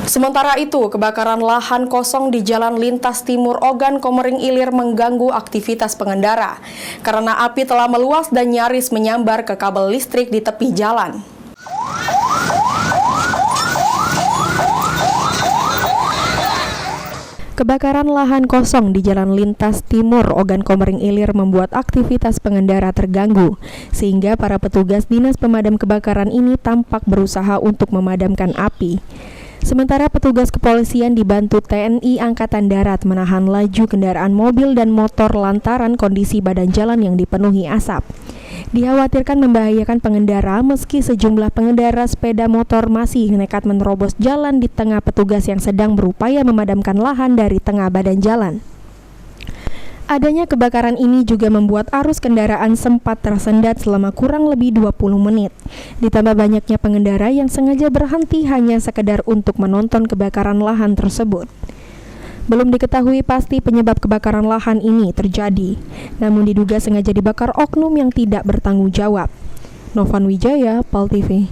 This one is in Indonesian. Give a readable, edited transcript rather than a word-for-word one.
Sementara itu, kebakaran lahan kosong di Jalan Lintas Timur Ogan Komering Ilir mengganggu aktivitas pengendara karena api telah meluas dan nyaris menyambar ke kabel listrik di tepi jalan. Kebakaran lahan kosong di Jalan Lintas Timur Ogan Komering Ilir membuat aktivitas pengendara terganggu, sehingga para petugas Dinas Pemadam Kebakaran ini tampak berusaha untuk memadamkan api. Sementara petugas kepolisian dibantu TNI Angkatan Darat menahan laju kendaraan mobil dan motor lantaran kondisi badan jalan yang dipenuhi asap. Dikhawatirkan membahayakan pengendara meski sejumlah pengendara sepeda motor masih nekat menerobos jalan di tengah petugas yang sedang berupaya memadamkan lahan dari tengah badan jalan. Adanya kebakaran ini juga membuat arus kendaraan sempat tersendat selama kurang lebih 20 menit. Ditambah banyaknya pengendara yang sengaja berhenti hanya sekedar untuk menonton kebakaran lahan tersebut. Belum diketahui pasti penyebab kebakaran lahan ini terjadi, namun diduga sengaja dibakar oknum yang tidak bertanggung jawab. Novan Wijaya, PAL TV.